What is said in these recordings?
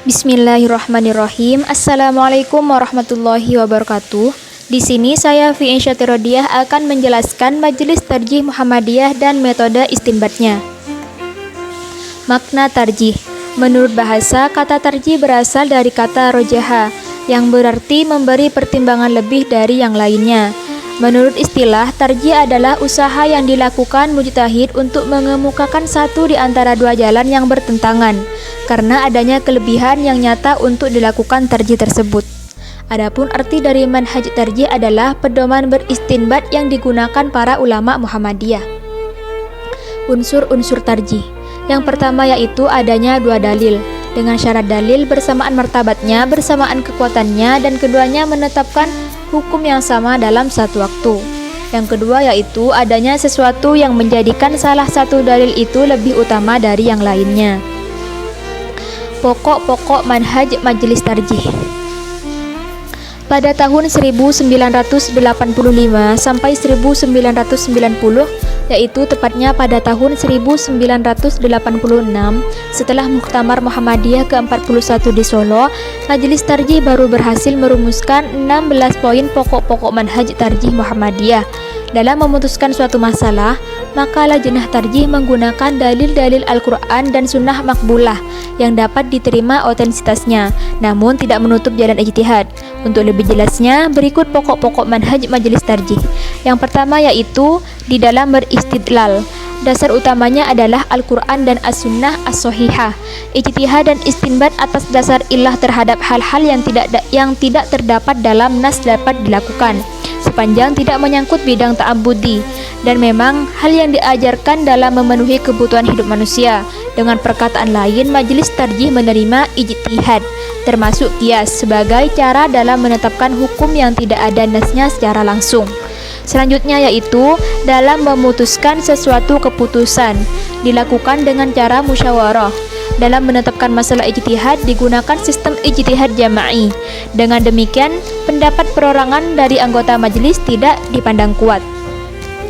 Bismillahirrahmanirrahim. Assalamualaikum warahmatullahi wabarakatuh. Di sini saya Fi Insyatirodiyah akan menjelaskan Majelis Tarjih Muhammadiyah dan metode istinbatnya. Makna tarjih. Menurut bahasa, kata tarjih berasal dari kata rojaha, yang berarti memberi pertimbangan lebih dari yang lainnya. Menurut istilah, tarjih adalah usaha yang dilakukan mujtahid untuk mengemukakan satu di antara dua jalan yang bertentangan, karena adanya kelebihan yang nyata untuk dilakukan tarjih tersebut. Adapun arti dari manhaj tarjih adalah pedoman beristinbat yang digunakan para ulama Muhammadiyah. Unsur-unsur tarjih. Yang pertama yaitu adanya dua dalil, dengan syarat dalil bersamaan martabatnya, bersamaan kekuatannya, dan keduanya menetapkan hukum yang sama dalam satu waktu. Yang kedua yaitu adanya sesuatu yang menjadikan salah satu dalil itu lebih utama dari yang lainnya. Pokok-pokok manhaj majelis tarjih. Pada tahun 1985 sampai 1990, yaitu tepatnya pada tahun 1986, setelah Muktamar Muhammadiyah ke-41 di Solo, Majelis Tarjih baru berhasil merumuskan 16 poin pokok-pokok manhaj tarjih Muhammadiyah. Dalam memutuskan suatu masalah, maka lajnah tarjih menggunakan dalil-dalil Al-Quran dan Sunnah makbulah yang dapat diterima otentisitasnya, namun tidak menutup jalan ijtihad. Untuk lebih jelasnya, berikut pokok-pokok manhaj majelis tarjih. Yang pertama yaitu di dalam beristidlal. Dasar utamanya adalah Al-Quran dan As-Sunnah As-Sohihah. Ijtihad dan istinbat atas dasar ilah terhadap hal-hal yang tidak terdapat dalam nas dapat dilakukan, sepanjang tidak menyangkut bidang ta'abbudi, dan memang hal yang diajarkan dalam memenuhi kebutuhan hidup manusia. Dengan perkataan lain, majelis tarjih menerima ijtihad, termasuk qiyas, sebagai cara dalam menetapkan hukum yang tidak ada nasnya secara langsung. Selanjutnya yaitu dalam memutuskan sesuatu keputusan, dilakukan dengan cara musyawarah. Dalam menetapkan masalah ijtihad digunakan sistem ijtihad jama'i. Dengan demikian, pendapat perorangan dari anggota majelis tidak dipandang kuat.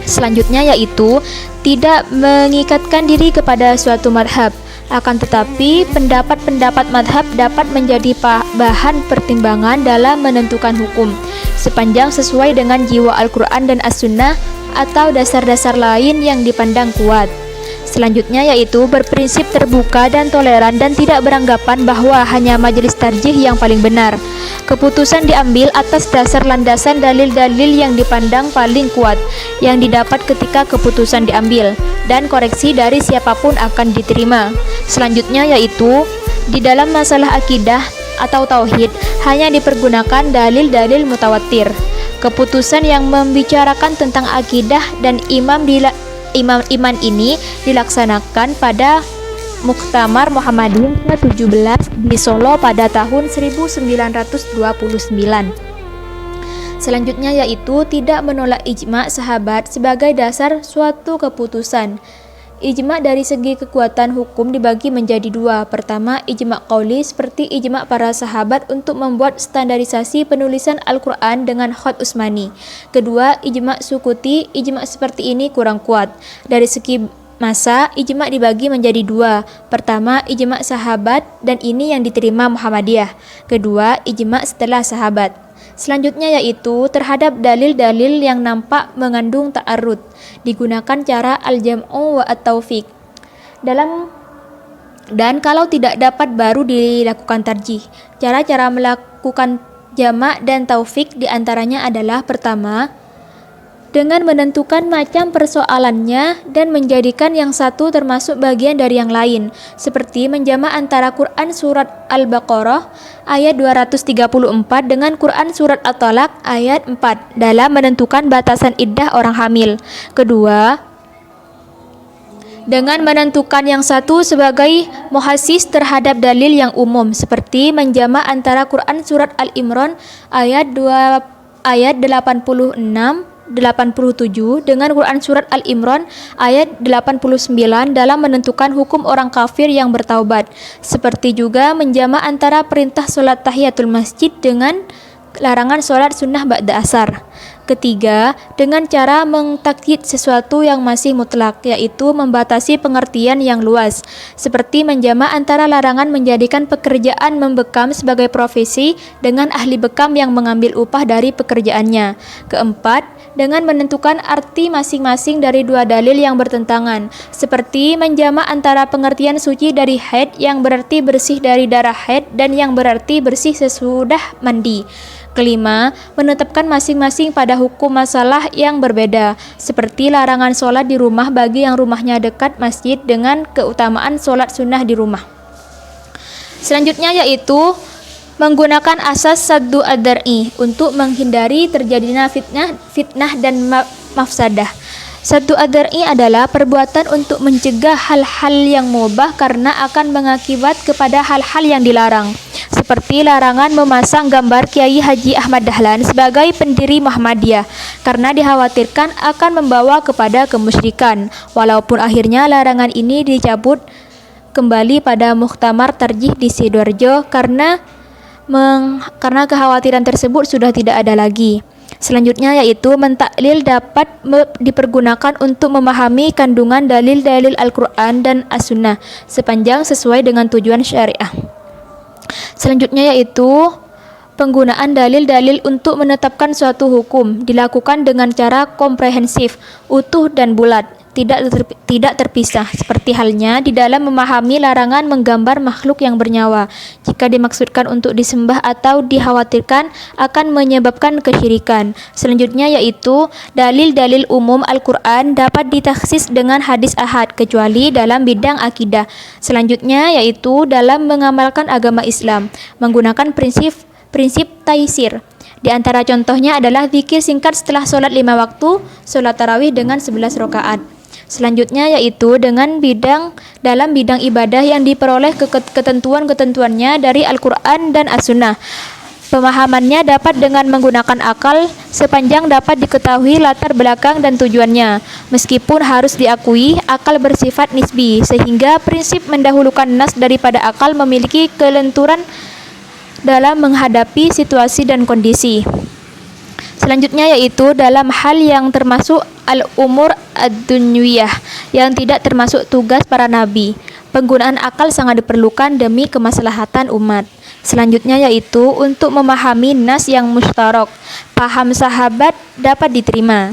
Selanjutnya yaitu tidak mengikatkan diri kepada suatu madhab, akan tetapi pendapat-pendapat madhab dapat menjadi bahan pertimbangan dalam menentukan hukum, sepanjang sesuai dengan jiwa Al-Quran dan As-Sunnah atau dasar-dasar lain yang dipandang kuat. Selanjutnya yaitu berprinsip terbuka dan toleran dan tidak beranggapan bahwa hanya majelis tarjih yang paling benar. Keputusan diambil atas dasar landasan dalil-dalil yang dipandang paling kuat yang didapat ketika keputusan diambil, dan koreksi dari siapapun akan diterima. Selanjutnya yaitu di dalam masalah akidah atau tauhid hanya dipergunakan dalil-dalil mutawatir. Keputusan yang membicarakan tentang akidah dan iman ini dilaksanakan pada Muktamar Muhammadiyah ke-17 di Solo pada tahun 1929. Selanjutnya yaitu tidak menolak ijma' sahabat sebagai dasar suatu keputusan. Ijma' dari segi kekuatan hukum dibagi menjadi dua. Pertama, ijma' qauli seperti ijma' para sahabat untuk membuat standarisasi penulisan Al-Quran dengan khat Utsmani. Kedua, ijma' sukuti. Ijma' seperti ini kurang kuat. Dari segi masa, ijma' dibagi menjadi dua. Pertama, ijma' sahabat, dan ini yang diterima Muhammadiyah. Kedua, ijma' setelah sahabat. Selanjutnya yaitu terhadap dalil-dalil yang nampak mengandung ta'arud, digunakan cara al-jam'u wa at-taufiq. Dan kalau tidak dapat baru dilakukan tarjih. Cara-cara melakukan jama' dan taufik diantaranya adalah: pertama, dengan menentukan macam persoalannya dan menjadikan yang satu termasuk bagian dari yang lain, seperti menjama' antara Quran Surat Al-Baqarah ayat 234 dengan Quran Surat At-Talaq ayat 4 dalam menentukan batasan iddah orang hamil. Kedua, dengan menentukan yang satu sebagai muhassis terhadap dalil yang umum, seperti menjama' antara Quran Surat Al-Imran ayat 87 dengan Quran Surat Al-Imran ayat 89 dalam menentukan hukum orang kafir yang bertaubat, seperti juga menjama' antara perintah sholat tahiyatul masjid dengan larangan sholat sunnah ba'da asar. Ketiga, dengan cara mengtakyid sesuatu yang masih mutlak, yaitu membatasi pengertian yang luas, seperti menjamak antara larangan menjadikan pekerjaan membekam sebagai profesi dengan ahli bekam yang mengambil upah dari pekerjaannya. Keempat, dengan menentukan arti masing-masing dari dua dalil yang bertentangan, seperti menjamak antara pengertian suci dari haid yang berarti bersih dari darah haid dan yang berarti bersih sesudah mandi. Kelima, menetapkan masing-masing pada hukum masalah yang berbeda, seperti larangan sholat di rumah bagi yang rumahnya dekat masjid dengan keutamaan sholat sunnah di rumah. Selanjutnya yaitu menggunakan asas saddu ad-dar'i untuk menghindari terjadinya fitnah dan mafsadah. Saddu ad-dar'i adalah perbuatan untuk mencegah hal-hal yang mubah karena akan mengakibat kepada hal-hal yang dilarang, seperti larangan memasang gambar Kiai Haji Ahmad Dahlan sebagai pendiri Muhammadiyah karena dikhawatirkan akan membawa kepada kemusyrikan, walaupun akhirnya larangan ini dicabut kembali pada Muktamar Tarjih di Sidoarjo karena kekhawatiran tersebut sudah tidak ada lagi. Selanjutnya yaitu mentaklil dapat dipergunakan untuk memahami kandungan dalil-dalil Al-Quran dan As-Sunnah sepanjang sesuai dengan tujuan syariah. Selanjutnya yaitu penggunaan dalil-dalil untuk menetapkan suatu hukum dilakukan dengan cara komprehensif, utuh dan bulat, tidak terpisah, seperti halnya di dalam memahami larangan menggambar makhluk yang bernyawa jika dimaksudkan untuk disembah atau dikhawatirkan akan menyebabkan kesyirikan. Selanjutnya yaitu dalil-dalil umum Al-Quran dapat ditaksis dengan hadis ahad kecuali dalam bidang akidah. Selanjutnya yaitu dalam mengamalkan agama Islam menggunakan prinsip taisir. Di antara contohnya adalah zikir singkat setelah sholat 5 waktu, sholat tarawih dengan 11 rakaat. Selanjutnya yaitu dalam bidang ibadah yang diperoleh ketentuan-ketentuannya dari Al-Quran dan As-Sunnah. Pemahamannya dapat dengan menggunakan akal sepanjang dapat diketahui latar belakang dan tujuannya. Meskipun harus diakui akal bersifat nisbi, sehingga prinsip mendahulukan nas daripada akal memiliki kelenturan dalam menghadapi situasi dan kondisi. Selanjutnya yaitu dalam hal yang termasuk al-umur ad-dunyawiyah yang tidak termasuk tugas para nabi. Penggunaan akal sangat diperlukan demi kemaslahatan umat. Selanjutnya yaitu untuk memahami nas yang mustarak. Paham sahabat dapat diterima.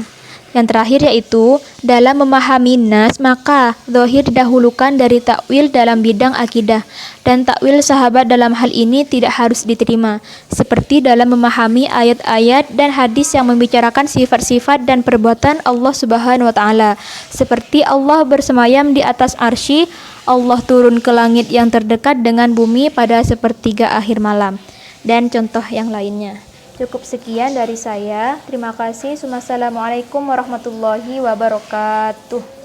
Yang terakhir yaitu dalam memahami nas maka zahir didahulukan dari takwil dalam bidang akidah, dan takwil sahabat dalam hal ini tidak harus diterima, seperti dalam memahami ayat-ayat dan hadis yang membicarakan sifat-sifat dan perbuatan Allah Subhanahu wa taala, seperti Allah bersemayam di atas arsy, Allah turun ke langit yang terdekat dengan bumi pada sepertiga akhir malam, dan contoh yang lainnya. Cukup sekian dari saya. Terima kasih. Wassalamualaikum warahmatullahi wabarakatuh.